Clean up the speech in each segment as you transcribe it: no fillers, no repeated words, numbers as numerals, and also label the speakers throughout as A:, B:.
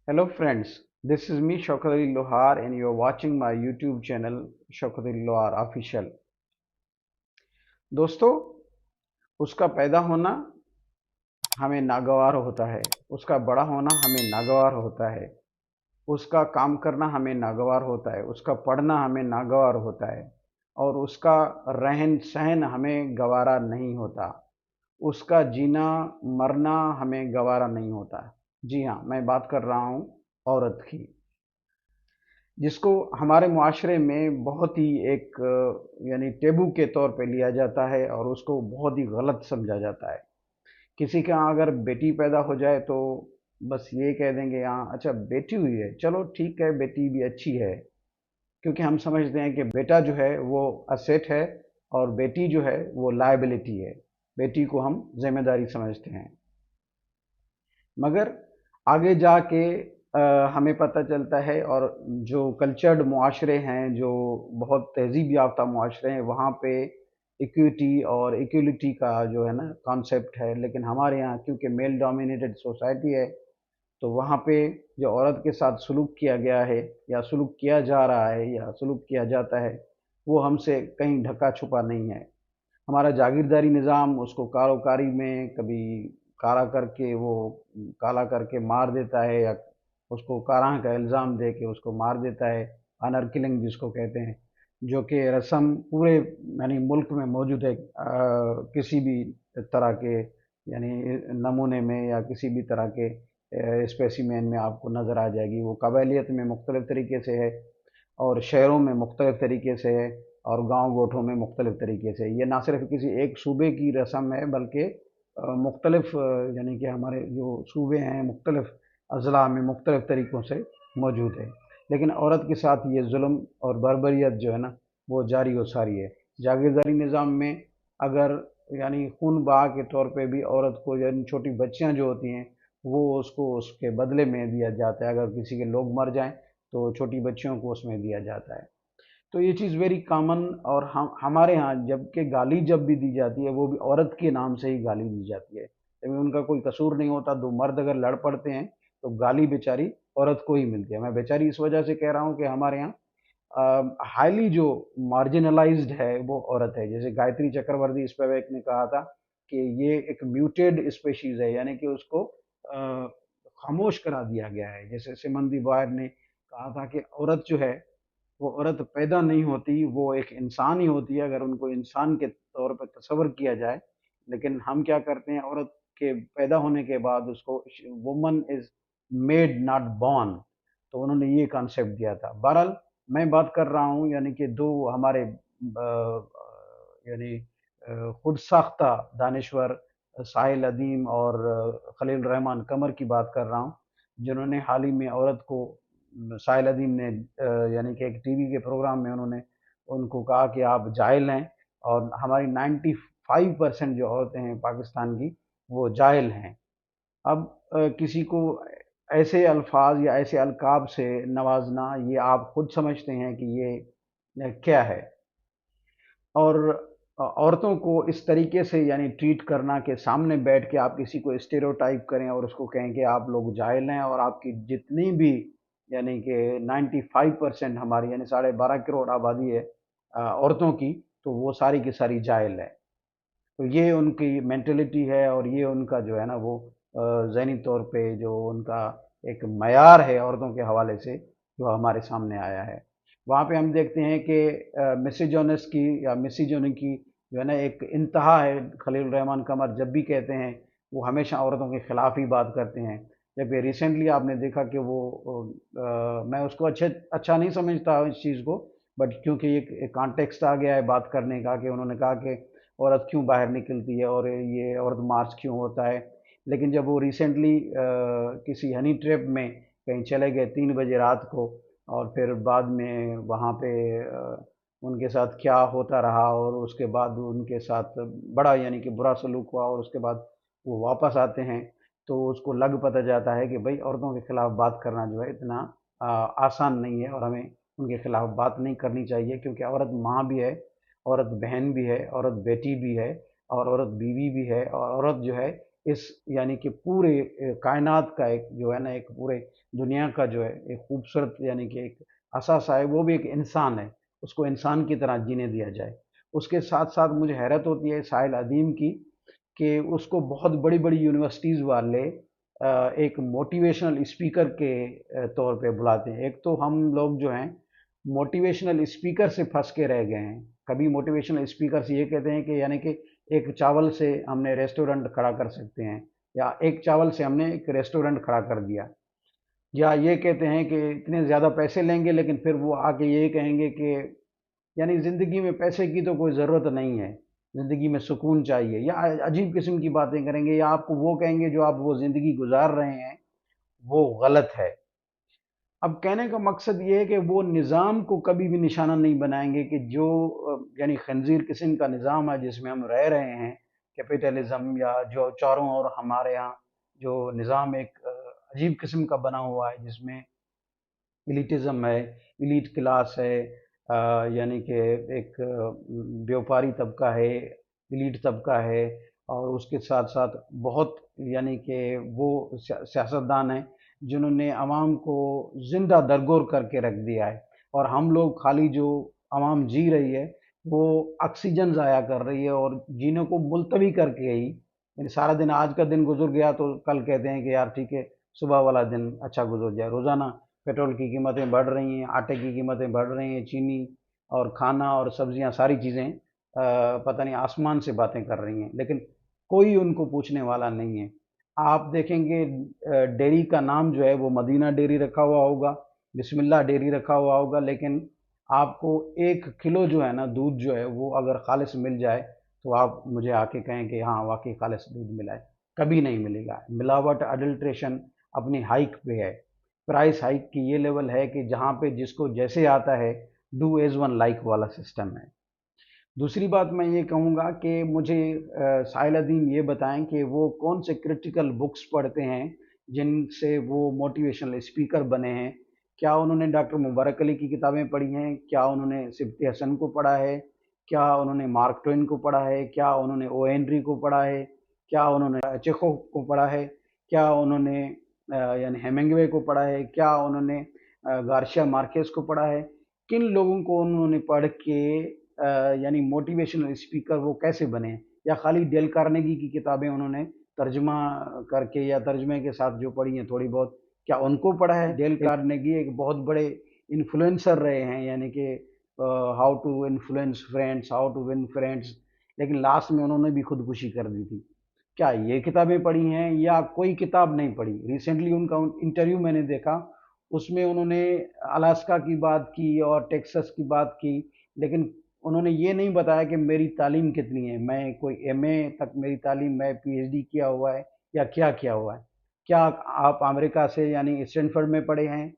A: Hello friends, this is me Shaukat Ali Lohar and you are watching my YouTube channel Shaukat Ali Lohar Official. दोस्तों, उसका पैदा होना हमें नागवार होता है, उसका बड़ा होना हमें नागवार होता है, उसका काम करना हमें नागवार होता है, उसका पढ़ना हमें नागवार होता है और उसका रहन सहन हमें गवारा नहीं होता। उसका जीना मरना हमें गवारा नहीं होता। जी हाँ, मैं बात कर रहा हूँ औरत की, जिसको हमारे मुआशरे में बहुत ही एक यानी टेबू के तौर पे लिया जाता है और उसको बहुत ही गलत समझा जाता है। किसी के यहाँ अगर बेटी पैदा हो जाए तो बस ये कह देंगे, हाँ अच्छा बेटी हुई है, चलो ठीक है बेटी भी अच्छी है, क्योंकि हम समझते हैं कि बेटा जो है वो असेट है और बेटी जो है वो लायबिलिटी है। बेटी को हम जिम्मेदारी समझते हैं। मगर आगे जाके हमें पता चलता है, और जो कल्चर्ड मुआशरे हैं, जो बहुत तहजीब याफ्ता मुआशरे हैं, वहाँ पे इक्विटी और इक्वलिटी का जो है ना कॉन्सेप्ट है। लेकिन हमारे यहाँ क्योंकि मेल डोमिनेटेड सोसाइटी है, तो वहाँ पे जो औरत के साथ सलूक किया गया है या सलूक किया जा रहा है या सलूक किया जाता है, वो हमसे कहीं ढका छुपा नहीं है। हमारा जागीरदारी निज़ाम उसको कारोकारी में कभी काला करके वो काला करके मार देता है, या उसको कारां का इल्ज़ाम दे के उसको मार देता है, ऑनर किलिंग जिसको कहते हैं, जो कि रस्म पूरे यानी मुल्क में मौजूद है। किसी भी तरह के यानी नमूने में या किसी भी तरह के स्पेसिमेन में आपको नज़र आ जाएगी। वो कबालियत में मुख्तलिफ़ तरीके से है और शहरों में मुख्तलिफ़ तरीके से है और गांव गोठों में मुख्तलिफ़ तरीके से। ये ना सिर्फ किसी एक सूबे की रस्म है, बल्कि मुख्तलिफ़ यानी कि हमारे जो सूबे हैं मुख्तलिफ़ अज़ला में मुख्तलिफ़ तरीक़ों से मौजूद है। लेकिन औरत के साथ ये जुल्म और बर्बरियत जो है ना वो जारी व सारी है। जागीरदारी निज़ाम में अगर यानी खून बहा के तौर पे भी औरत को, यानी छोटी बच्चियां जो होती हैं, वो उसको उसके बदले में दिया जाता है। अगर किसी के लोग मर जाएं तो छोटी बच्चियों को उसमें दिया जाता है। तो ये चीज़ वेरी कॉमन। और हम हमारे यहाँ जबकि गाली जब भी दी जाती है वो भी औरत के नाम से ही गाली दी जाती है, लेकिन उनका कोई कसूर नहीं होता। दो मर्द अगर लड़ पड़ते हैं तो गाली बेचारी औरत को ही मिलती है। मैं बेचारी इस वजह से कह रहा हूँ कि हमारे यहाँ हाईली जो मार्जिनलाइज्ड है वो औरत है। जैसे गायत्री चक्रवर्ती स्पिवाक ने कहा था कि ये एक म्यूटेड स्पेशीज है, यानी कि उसको खामोश करा दिया गया है। जैसे सिमन दी बायर ने कहा था कि औरत जो है वो औरत पैदा नहीं होती, वो एक इंसान ही होती है अगर उनको इंसान के तौर पर तस्वर किया जाए। लेकिन हम क्या करते हैं, औरत के पैदा होने के बाद उसको woman is made not born. तो उन्होंने ये कॉन्सेप्ट दिया था। बहरहाल मैं बात कर रहा हूँ यानी कि दो हमारे यानी खुद साख्ता दानश्वर साहिल अदीम और खलील रहमान कमर की बात कर रहा हूँ, जिन्होंने हाल ही में औरत को, साहिल अदीम ने यानी कि एक टीवी के प्रोग्राम में उन्होंने उनको कहा कि आप जाहिल हैं, और हमारी 95% जो औरतें हैं पाकिस्तान की वो जाहिल हैं। अब किसी को ऐसे अल्फाज या ऐसे अलकाब से नवाजना, ये आप खुद समझते हैं कि ये क्या है। और औरतों को इस तरीके से यानी ट्रीट करना कि सामने बैठ के आप किसी को स्टेरियोटाइप करें और उसको कहें कि आप लोग जाहिल हैं, और आपकी जितनी भी यानी कि 95% हमारी यानी 12.5 करोड़ आबादी है औरतों की, तो वो सारी की सारी जाहिल है। तो ये उनकी मेंटेलिटी है और ये उनका जो है ना वो ज़हनी तौर पे जो उनका एक मयार है औरतों के हवाले से, जो हमारे सामने आया है। वहाँ पे हम देखते हैं कि मिसिजोनस की या मिसिजोनी की जो है ना एक इंतहा है। खलील रहमान कमर जब भी कहते हैं वो हमेशा औरतों के ख़िलाफ़ ही बात करते हैं। जबकि रिसेंटली आपने देखा कि वो मैं उसको अच्छा नहीं समझता इस चीज़ को, बट क्योंकि एक कॉन्टेक्स्ट आ गया है बात करने का, कि उन्होंने कहा कि औरत क्यों बाहर निकलती है और ये औरत मार्च क्यों होता है। लेकिन जब वो रिसेंटली किसी हनी ट्रिप में कहीं चले गए 3 बजे रात को, और फिर बाद में वहाँ पे उनके साथ क्या होता रहा और उसके बाद उनके साथ बड़ा यानी कि बुरा सलूक हुआ, और उसके बाद वो वापस आते हैं, तो उसको लग पता जाता है कि भाई औरतों के खिलाफ बात करना जो है इतना आसान नहीं है, और हमें उनके खिलाफ बात नहीं करनी चाहिए। क्योंकि औरत माँ भी है, औरत बहन भी है, औरत बेटी भी है, और औरत बीवी भी है, और औरत जो है इस यानी कि पूरे कायनात का एक जो है ना, एक पूरे दुनिया का जो है एक खूबसूरत यानी कि एक असासा है, वो भी एक इंसान है, उसको इंसान की तरह जीने दिया जाए। उसके साथ साथ मुझे हैरत होती है साहिल अदीम की कि उसको बहुत बड़ी बड़ी यूनिवर्सिटीज़ वाले एक मोटिवेशनल स्पीकर के तौर पे बुलाते हैं। एक तो हम लोग जो हैं मोटिवेशनल स्पीकर से फंस के रह गए हैं। कभी मोटिवेशनल स्पीकर से ये कहते हैं कि यानी कि एक चावल से हमने रेस्टोरेंट खड़ा कर सकते हैं, या एक चावल से हमने एक रेस्टोरेंट खड़ा कर दिया, या ये कहते हैं कि इतने ज़्यादा पैसे लेंगे, लेकिन फिर वो आके ये कहेंगे कि यानी ज़िंदगी में पैसे की तो कोई ज़रूरत नहीं है, ज़िंदगी में सुकून चाहिए, या अजीब किस्म की बातें करेंगे, या आपको वो कहेंगे जो आप वो ज़िंदगी गुजार रहे हैं वो गलत है। अब कहने का मकसद ये है कि वो निज़ाम को कभी भी निशाना नहीं बनाएंगे कि जो यानी खंजीर किस्म का निज़ाम है जिसमें हम रह रहे हैं, कैपिटलिज्म, या जो चारों ओर हमारे यहाँ जो निज़ाम एक अजीब किस्म का बना हुआ है, जिसमें एलिटिज़्म है, एलीट क्लास है, यानी कि एक व्यापारी तबका है, एलीट तबका है, और उसके साथ साथ बहुत यानी कि वो सियासतदान हैं जिन्होंने अवाम को ज़िंदा दरगोर करके रख दिया है, और हम लोग खाली जो अवाम जी रही है वो ऑक्सीजन ज़ाया कर रही है, और जीने को मुलतवी करके ही यानी सारा दिन, आज का दिन गुजर गया तो कल कहते हैं कि यार ठीक है, सुबह वाला दिन अच्छा गुजर जाए। रोज़ाना पेट्रोल की कीमतें बढ़ रही हैं, आटे की कीमतें बढ़ रही हैं, चीनी और खाना और सब्जियां, सारी चीज़ें पता नहीं आसमान से बातें कर रही हैं, लेकिन कोई उनको पूछने वाला नहीं है। आप देखेंगे डेयरी का नाम जो है वो मदीना डेयरी रखा हुआ होगा, बिस्मिल्लाह डेयरी रखा हुआ होगा, लेकिन आपको 1 किलो जो है ना दूध जो है वो अगर खालिस मिल जाए तो आप मुझे आके कहें कि हाँ वाकई खालिस दूध मिला है, कभी नहीं मिलेगा। मिलावट, अडल्ट्रेशन अपनी हाइक पे है। प्राइस हाइक की ये लेवल है कि जहाँ पे जिसको जैसे आता है, डू एज वन लाइक वाला सिस्टम है। दूसरी बात मैं ये कहूँगा कि मुझे साहिल अदीम ये बताएं कि वो कौन से क्रिटिकल बुक्स पढ़ते हैं जिनसे वो मोटिवेशनल स्पीकर बने हैं। क्या उन्होंने डॉक्टर मुबारक अली की किताबें पढ़ी हैं? क्या उन्होंने सिब्ती हसन को पढ़ा है? क्या उन्होंने मार्क ट्वेन को पढ़ा है? क्या उन्होंने ओ हेनरी को पढ़ा है? क्या उन्होंने चेखोव को पढ़ा है? क्या उन्होंने यानी हेमिंग्वे को पढ़ा है? क्या उन्होंने गार्शिया मार्केस को पढ़ा है? किन लोगों को उन्होंने पढ़ के यानी मोटिवेशनल स्पीकर वो कैसे बने? या खाली डेल कार्नेगी की किताबें उन्होंने तर्जमा करके या तर्जमे के साथ जो पढ़ी हैं थोड़ी बहुत, क्या उनको पढ़ा है? डेल कार्नेगी एक बहुत बड़े इन्फ्लुएंसर रहे हैं, यानी कि how to influence friends, how to win friends, लेकिन लास्ट में उन्होंने भी खुदकुशी कर दी थी। क्या ये किताबें पढ़ी हैं, या कोई किताब नहीं पढ़ी? रिसेंटली उनका इंटरव्यू मैंने देखा, उसमें उन्होंने अलास्का की बात की और टेक्सास की बात की, लेकिन उन्होंने ये नहीं बताया कि मेरी तालीम कितनी है, मैं कोई एमए तक मेरी तालीम, मैं पीएचडी किया हुआ है या क्या किया हुआ है। क्या आप अमेरिका से यानी स्टैनफोर्ड में पढ़े हैं,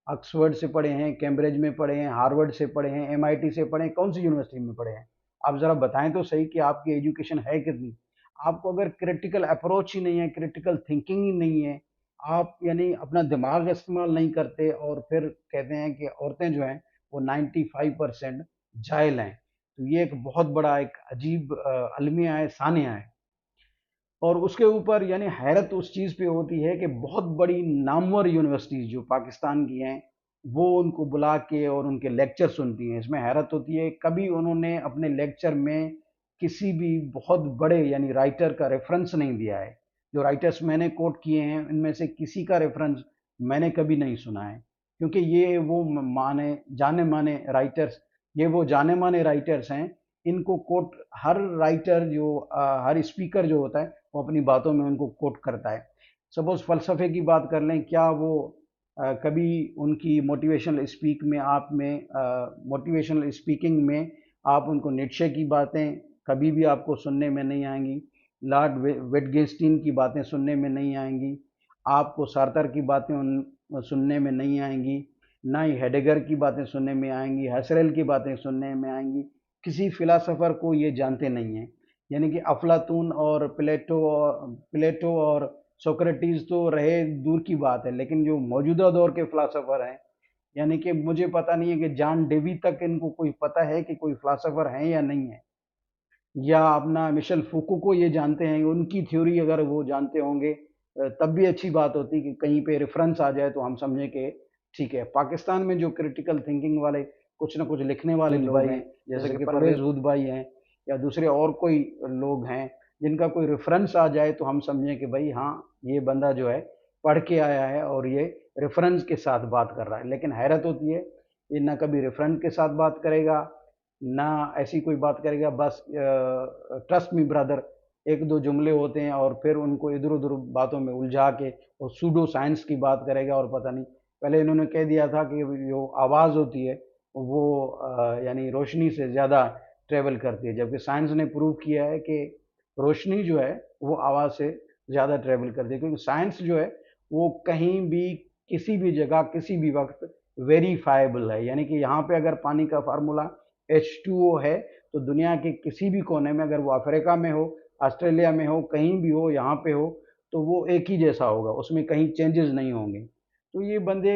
A: ऑक्सफोर्ड से पढ़े हैं, कैम्ब्रिज में पढ़े हैं, हार्वर्ड से पढ़े हैं, एमआईटी से पढ़े हैं, कौन सी यूनिवर्सिटी में पढ़े हैं? आप ज़रा बताएं तो सही कि आपकी एजुकेशन है कितनी। आपको अगर क्रिटिकल अप्रोच ही नहीं है, क्रिटिकल थिंकिंग ही नहीं है, आप यानी अपना दिमाग इस्तेमाल नहीं करते, और फिर कहते हैं कि औरतें जो हैं वो 95% जाहिल हैं, तो ये एक बहुत बड़ा एक अजीब अलमिया है, सानिया है। और उसके ऊपर यानी हैरत उस चीज़ पे होती है कि बहुत बड़ी नामवर यूनिवर्सिटीज़ जो पाकिस्तान की हैं वो उनको बुला के और उनके लेक्चर सुनती हैं। इसमें हैरत होती है, कभी उन्होंने अपने लेक्चर में किसी भी बहुत बड़े यानी राइटर का रेफरेंस नहीं दिया है। जो राइटर्स मैंने कोट किए हैं इनमें से किसी का रेफरेंस मैंने कभी नहीं सुना है, क्योंकि ये वो माने जाने माने राइटर्स, ये वो जाने माने राइटर्स हैं। इनको कोट हर राइटर जो हर स्पीकर जो होता है वो अपनी बातों में उनको कोट करता है। सपोज फ़लसफ़े की बात कर लें, क्या वो कभी उनकी मोटिवेशनल स्पीकिंग में आप उनको नीत्शे की बातें कभी भी आपको सुनने में नहीं आएंगी, लॉर्ड विटगेंस्टीन की बातें सुनने में नहीं आएंगी, आपको सार्थर की बातें सुनने में नहीं आएंगी, ना ही हेडेगर की बातें सुनने में आएंगी, हसरेल की बातें सुनने में आएंगी। किसी फिलासफ़र को ये जानते नहीं हैं। यानी कि अफलातून और प्लेटो और सोक्रेटिस तो रहे दूर की बात है, लेकिन जो मौजूदा दौर के फ़िलासफ़र हैं, यानी कि मुझे पता नहीं है कि जॉन डेवी तक इनको कोई पता है कि कोई फ़िलासफ़र हैं या नहीं है। या अपना मिशेल फूको को ये जानते हैं, उनकी थ्योरी अगर वो जानते होंगे तब भी अच्छी बात होती कि कहीं पे रेफरेंस आ जाए तो हम समझें कि ठीक है। पाकिस्तान में जो क्रिटिकल थिंकिंग वाले कुछ ना कुछ लिखने वाले लोग हैं, जैसे कि परवेज हुद भाई हैं या दूसरे और कोई लोग हैं, जिनका कोई रेफरेंस आ जाए तो हम समझें कि भाई हाँ, ये बंदा जो है पढ़ के आया है और ये रेफरेंस के साथ बात कर रहा है। लेकिन हैरत होती है, ये ना कभी रेफरेंस के साथ बात करेगा, ना ऐसी कोई बात करेगा, बस ट्रस्ट मी ब्रदर एक दो जुमले होते हैं और फिर उनको इधर उधर बातों में उलझा के और सूडो साइंस की बात करेगा। और पता नहीं, पहले इन्होंने कह दिया था कि जो आवाज़ होती है वो यानी रोशनी से ज़्यादा ट्रेवल करती है, जबकि साइंस ने प्रूव किया है कि रोशनी जो है वो आवाज़ से ज़्यादा ट्रेवल करती है, क्योंकि साइंस जो है वो कहीं भी किसी भी जगह किसी भी वक्त वेरीफाइबल है। यानी कि यहाँ पे अगर पानी का फार्मूला H2O है तो दुनिया के किसी भी कोने में, अगर वो अफ्रीका में हो, ऑस्ट्रेलिया में हो, कहीं भी हो, यहाँ पे हो, तो वो एक ही जैसा होगा, उसमें कहीं चेंजेस नहीं होंगे। तो ये बंदे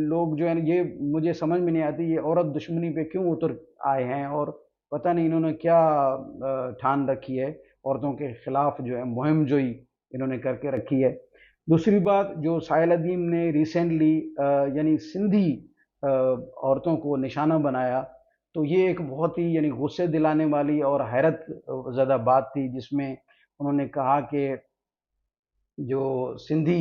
A: लोग जो है ये मुझे समझ में नहीं आती, ये औरत दुश्मनी पे क्यों उतर आए हैं और पता नहीं इन्होंने क्या ठान रखी है, औरतों के खिलाफ जो है मुहिम जोई इन्होंने करके रखी है। दूसरी बात, जो साहिल अदीम ने रिसेंटली यानी सिंधी औरतों को निशाना बनाया, तो ये एक बहुत ही यानी गुस्से दिलाने वाली और हैरत ज़दा बात थी, जिसमें उन्होंने कहा कि जो सिंधी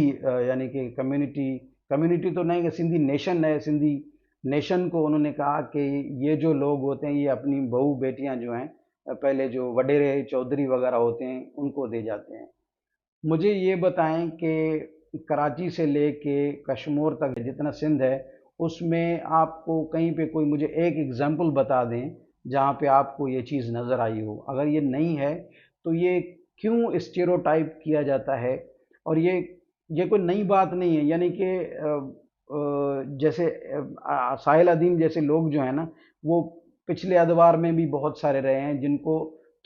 A: यानी कि कम्युनिटी कम्युनिटी तो नहीं, कि सिंधी नेशन है, सिंधी नेशन को उन्होंने कहा कि ये जो लोग होते हैं ये अपनी बहू बेटियां जो हैं पहले जो वडेरे चौधरी वगैरह होते हैं उनको दे जाते हैं। मुझे ये बताएं कि कराची से लेके कश्मीर तक जितना सिंध है, उसमें आपको कहीं पे कोई मुझे एक एग्जांपल बता दें जहाँ पे आपको ये चीज़ नज़र आई हो। अगर ये नहीं है तो ये क्यों स्टेरियोटाइप किया जाता है, और ये कोई नई बात नहीं है। यानी कि जैसे साहिल अदीम जैसे लोग जो है ना, वो पिछले अदवार में भी बहुत सारे रहे हैं, जिनको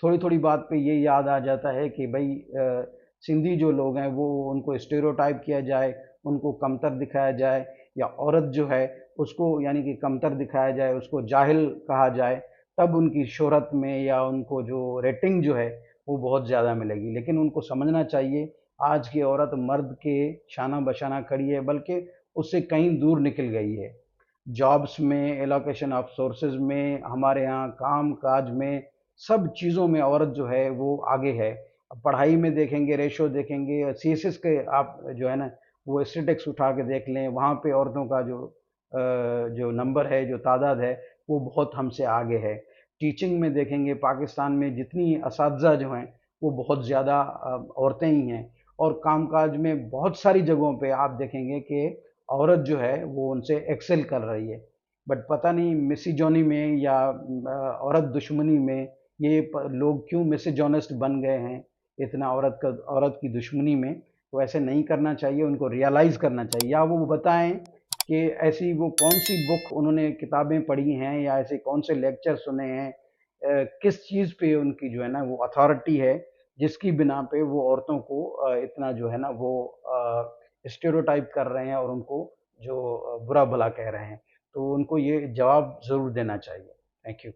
A: थोड़ी थोड़ी बात पे ये याद आ जाता है कि भाई सिंधी जो लोग हैं वो उनको स्टेरियोटाइप किया जाए, उनको कमतर दिखाया जाए, या औरत जो है उसको यानी कि कमतर दिखाया जाए, उसको जाहिल कहा जाए, तब उनकी शोहरत में या उनको जो रेटिंग जो है वो बहुत ज़्यादा मिलेगी। लेकिन उनको समझना चाहिए आज की औरत मर्द के शाना बशाना खड़ी है, बल्कि उससे कहीं दूर निकल गई है। जॉब्स में, एलोकेशन ऑफ सोर्सेज में, हमारे यहाँ काम काज में, सब चीज़ों में औरत जो है वो आगे है। अब पढ़ाई में देखेंगे, रेशो देखेंगे, सीएसएस के आप जो है ना वो स्टेटिक्स उठा के देख लें, वहाँ पे औरतों का जो नंबर है, जो तादाद है, वो बहुत हमसे आगे है। टीचिंग में देखेंगे, पाकिस्तान में जितनी असातिज़ा जो हैं वो बहुत ज़्यादा औरतें ही हैं। और कामकाज में बहुत सारी जगहों पे आप देखेंगे कि औरत जो है वो उनसे एक्सेल कर रही है। बट पता नहीं मिसिजोनी में या औरत दुश्मनी में ये लोग क्यों मिसिजोनिस्ट बन गए हैं, इतना औरत की दुश्मनी में। तो ऐसे नहीं करना चाहिए, उनको रियलाइज़ करना चाहिए, या वो बताएं कि ऐसी वो कौन सी बुक उन्होंने किताबें पढ़ी हैं या ऐसे कौन से लेक्चर सुने हैं, किस चीज़ पे उनकी जो है ना वो अथॉरिटी है, जिसकी बिना पे वो औरतों को इतना जो है ना वो स्टेरियोटाइप कर रहे हैं और उनको जो बुरा भला कह रहे हैं। तो उनको ये जवाब ज़रूर देना चाहिए। Thank you.